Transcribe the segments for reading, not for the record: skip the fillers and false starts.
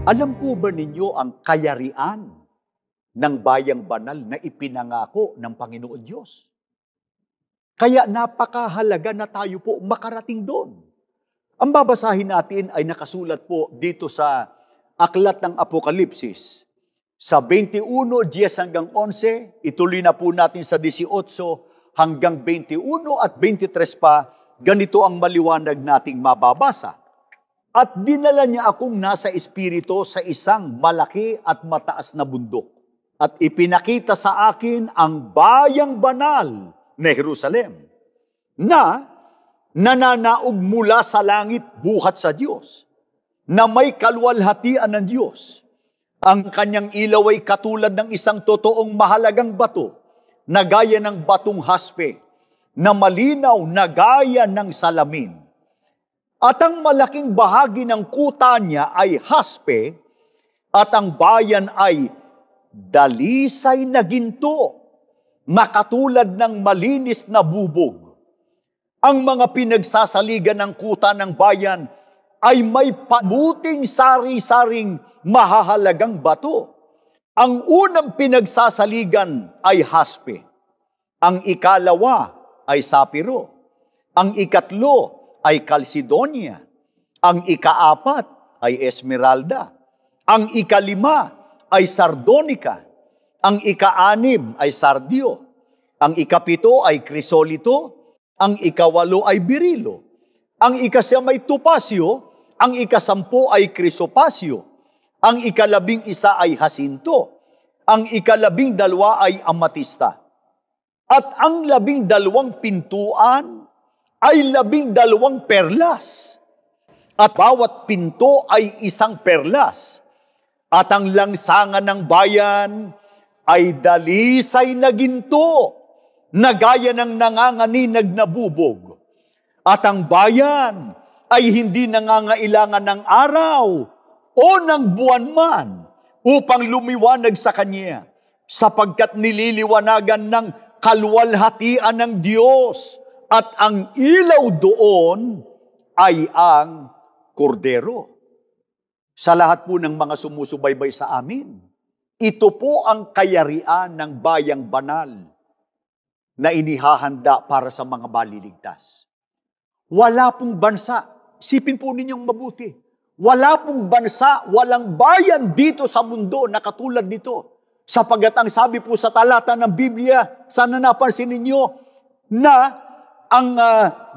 Alam po ba ninyo ang kayarian ng bayang banal na ipinangako ng Panginoon Diyos? Kaya napakahalaga na tayo po makarating doon. Ang babasahin natin ay nakasulat po dito sa Aklat ng Apokalipsis. Sa 21, 10 hanggang 11, ituloy na po natin sa 18 hanggang 21 at 23 pa, ganito ang maliwanag nating mababasa. At dinala niya akong nasa espiritu sa isang malaki at mataas na bundok. At ipinakita sa akin ang bayang banal na Jerusalem, na nananaog mula sa langit buhat sa Diyos, na may kalwalhatian ng Diyos. Ang kanyang ilaw ay katulad ng isang totoong mahalagang bato, na gaya ng batong haspe, na malinaw na gaya ng salamin. At ang malaking bahagi ng kuta niya ay haspe, at ang bayan ay dalisay na ginto, na katulad ng malinis na bubog. Ang mga pinagsasaligan ng kuta ng bayan ay may pamuting sari-saring mahahalagang bato. Ang unang pinagsasaligan ay haspe. Ang ikalawa ay sapiro. Ang ikatlo ay Calcedonia. Ang ikaapat ay Esmeralda. Ang ikalima ay Sardonica. Ang ika-anim ay Sardio. Ang ikapito ay Crisolito. Ang ikawalo ay Berilo. Ang ikasyam ay Topasio. Ang ikasampu ay Crisopasio. Ang ikalabing isa ay Jacinto. Ang ikalabing dalawa ay Amatista. At ang 12 pintuan ay 12 perlas. At bawat pinto ay isang perlas. At ang langsangan ng bayan ay dalisay na ginto, na gaya ng nanganganinag na bubog. At ang bayan ay hindi nangangailangan ng araw o ng buwan man upang lumiwanag sa kanya, sapagkat nililiwanagan ng kalwalhatian ng Diyos, at ang ilaw doon ay ang kordero. Sa lahat po ng mga sumusubaybay sa amin, ito po ang kayarian ng bayang banal na inihahanda para sa mga maliligtas. Wala pong bansa, isipin po ninyong mabuti, wala pong bansa, walang bayan dito sa mundo na katulad nito. Sapagat ang sabi po sa talata ng Biblia, sana napansin ninyo, na ang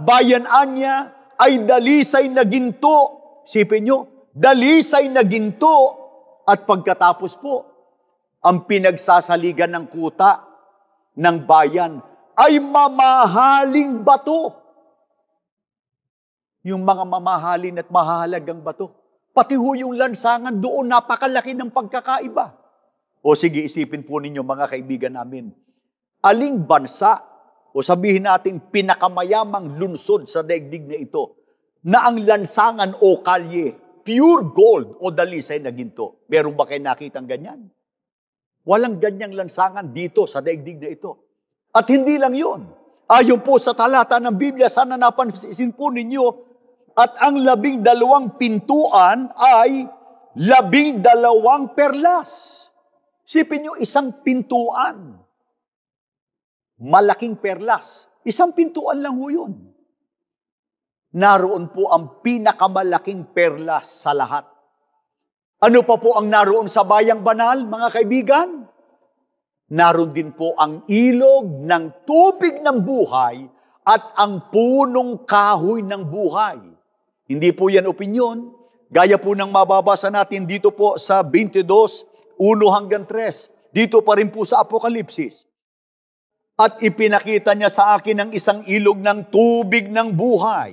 bayanan niya ay dalisay na ginto. Isipin nyo, dalisay na ginto. At pagkatapos po, ang pinagsasaligan ng kuta ng bayan ay mamahaling bato. Yung mga mamahalin at mahalagang bato. Pati ho yung lansangan doon, napakalaki ng pagkakaiba. O sige, isipin po ninyo mga kaibigan namin, aling bansa, o sabihin natin pinakamayamang lunsod sa daigdig na ito, na ang lansangan o kalye, pure gold o dalisay na ginto. Meron ba kayo nakitang ganyan? Walang ganyang lansangan dito sa daigdig na ito. At hindi lang yun. Ayon po sa talata ng Biblia, sana napansin po ninyo, at ang 12 pintuan ay 12 perlas. Sipin nyo, isang pintuan. Malaking perlas. Isang pintuan lang ho yun. Naroon po ang pinakamalaking perlas sa lahat. Ano pa po ang naroon sa bayang banal, mga kaibigan? Naroon din po ang ilog ng tubig ng buhay at ang punong kahoy ng buhay. Hindi po yan opinyon. Gaya po ng mababasa natin dito po sa 22, 1 hanggang 3. Dito pa rin po sa Apokalipsis. At ipinakita niya sa akin ang isang ilog ng tubig ng buhay,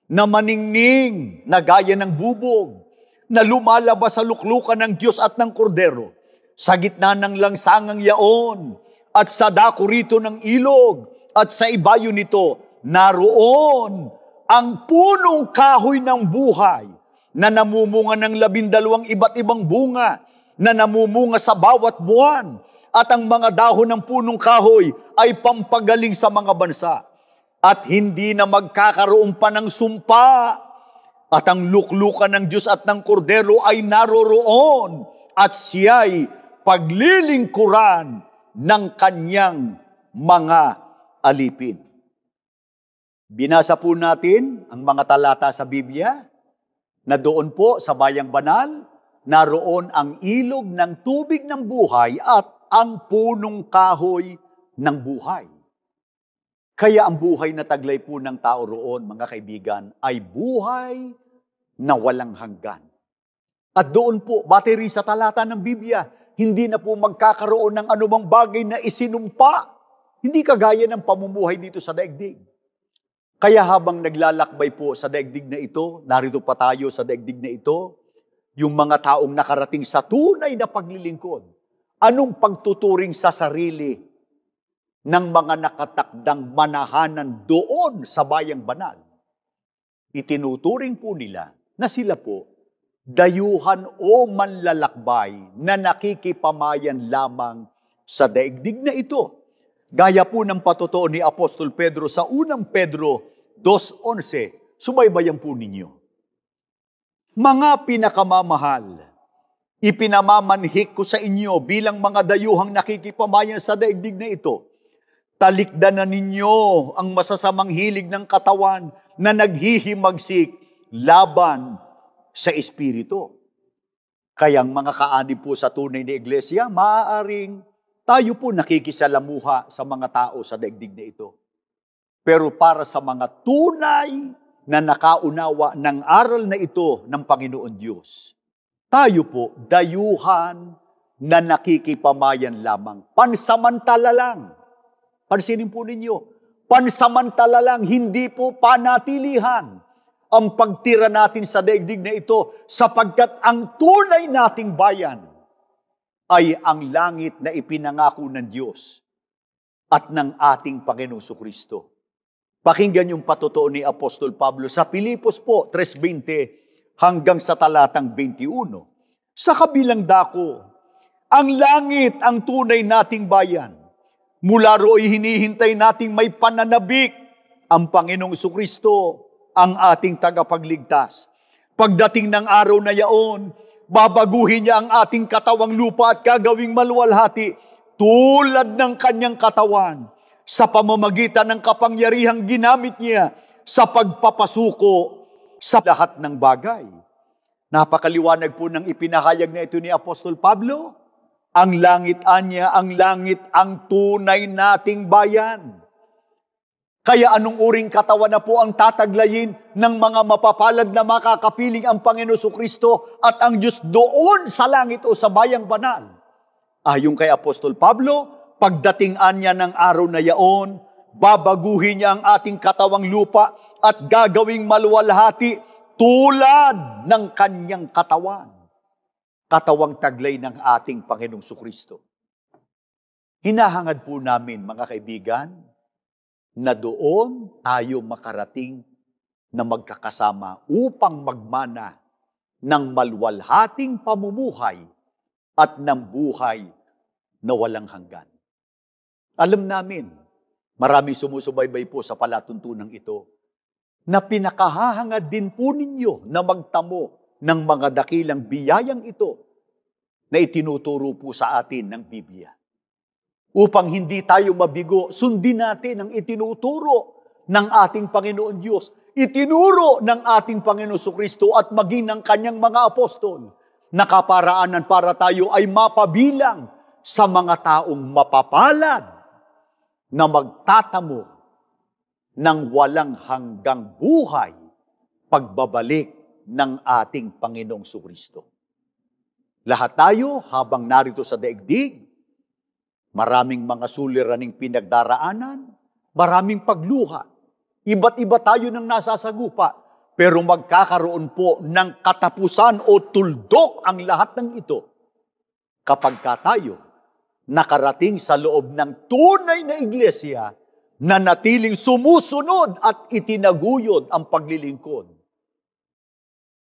na maningning na gaya ng bubog, na lumalabas sa luklukan ng Diyos at ng Kordero, sa gitna ng langsangang yaon, at sa dako rito ng ilog, at sa ibayo nito, naroon ang punong kahoy ng buhay, na namumunga ng 12 iba't ibang bunga, na namumunga sa bawat buwan, at ang mga dahon ng punong kahoy ay pampagaling sa mga bansa. At hindi na magkakaroon pa ng sumpa, at ang luklukan ng Diyos at ng Kordero ay naroroon at siya'y paglilingkuran ng kanyang mga alipin. Binasa po natin ang mga talata sa Biblia na doon po sa Bayang Banal, naroon ang ilog ng tubig ng buhay at ang punong kahoy ng buhay. Kaya ang buhay na taglay po ng tao roon, mga kaibigan, ay buhay na walang hanggan. At doon po, bateri sa talata ng Biblia, hindi na po magkakaroon ng anumang bagay na isinumpa. Hindi kagaya ng pamumuhay dito sa daigdig. Kaya habang naglalakbay po sa daigdig na ito, narito pa tayo sa daigdig na ito, yung mga taong nakarating sa tunay na paglilingkod, anong pagtuturing sa sarili ng mga nakatakdang manahanan doon sa Bayang Banal? Itinuturing po nila na sila po dayuhan o manlalakbay na nakikipamayan lamang sa daigdig na ito. Gaya po ng patotoo ni Apostol Pedro sa unang Pedro 2:11, subaybayan po ninyo. Mga pinakamamahal, ipinamamanhik ko sa inyo bilang mga dayuhang nakikipamayan sa daigdig na ito. Talikdan na ninyo ang masasamang hilig ng katawan na naghihimagsik laban sa Espiritu. Kaya ang mga kaanib po sa tunay na iglesia, maaaring tayo po nakikisalamuha sa mga tao sa daigdig na ito. Pero para sa mga tunay na nakaunawa ng aral na ito ng Panginoon Diyos, tayo po dayuhan na nakikipamayan lamang. Pansamantala lang. Pansinin po ninyo, pansamantala lang, hindi po panatilihan ang pagtira natin sa daigdig na ito sapagkat ang tunay nating bayan ay ang langit na ipinangako ng Diyos at ng ating Panginoong Kristo. Pakinggan yung patotoo ni Apostol Pablo sa Filipos po, 3:20 hanggang sa talatang 21. Sa kabilang dako, ang langit ang tunay nating bayan. Mula rooy hinihintay nating may pananabik ang Panginoong Kristo, ang ating tagapagligtas. Pagdating ng araw na yaon, babaguhin niya ang ating katawang lupa at gagawing maluwalhati tulad ng kanyang katawan sa pamamagitan ng kapangyarihang ginamit niya sa pagpapasuko sa lahat ng bagay. Napakaliwanag po ng ipinahayag na ito ni Apostol Pablo. Ang langit ang tunay nating bayan. Kaya anong uring katawan na po ang tataglayin ng mga mapapalad na makakapiling ang Panginoon Kristo at ang Diyos doon sa langit o sa Bayang Banal? Ayon kay Apostol Pablo, pagdating niya ng araw na yaon, babaguhin niya ang ating katawang lupa at gagawing maluwalhati tulad ng kanyang katawan. Katawang taglay ng ating Panginoong Kristo. Hinahangad po namin, mga kaibigan, na doon tayo makarating na magkakasama upang magmana ng maluwalhating pamumuhay at ng buhay na walang hanggan. Alam namin, marami sumusubaybay po sa palatuntunang ito, na pinakahahangad din po ninyo na magtamo ng mga dakilang biyayang ito na itinuturo po sa atin ng Biblia. Upang hindi tayo mabigo, sundin natin ang itinuturo ng ating Panginoon Diyos. Itinuro ng ating Panginoon Kristo at maging ng kanyang mga apostol na kaparaanan para tayo ay mapabilang sa mga taong mapapalad na magtatamo ng walang hanggang buhay pagbabalik ng ating Panginoong Kristo. Lahat tayo habang narito sa daigdig, maraming mga suliraning pinagdaraanan, maraming pagluha. Iba't iba tayo ng nasasagupa, pero magkakaroon po ng katapusan o tuldok ang lahat ng ito kapag tayo nakarating sa loob ng tunay na iglesia na natiling sumusunod at itinaguyod ang paglilingkod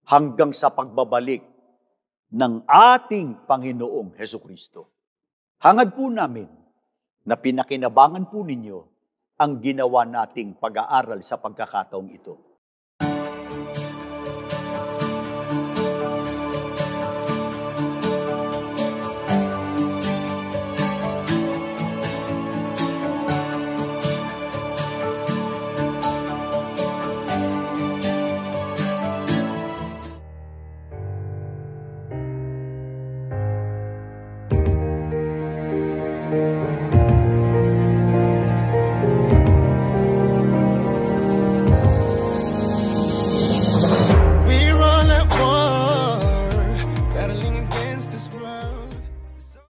hanggang sa pagbabalik ng ating Panginoong Hesukristo. Hangad po namin na pinakinabangan po ninyo ang ginawa nating pag-aaral sa pagkakataong ito.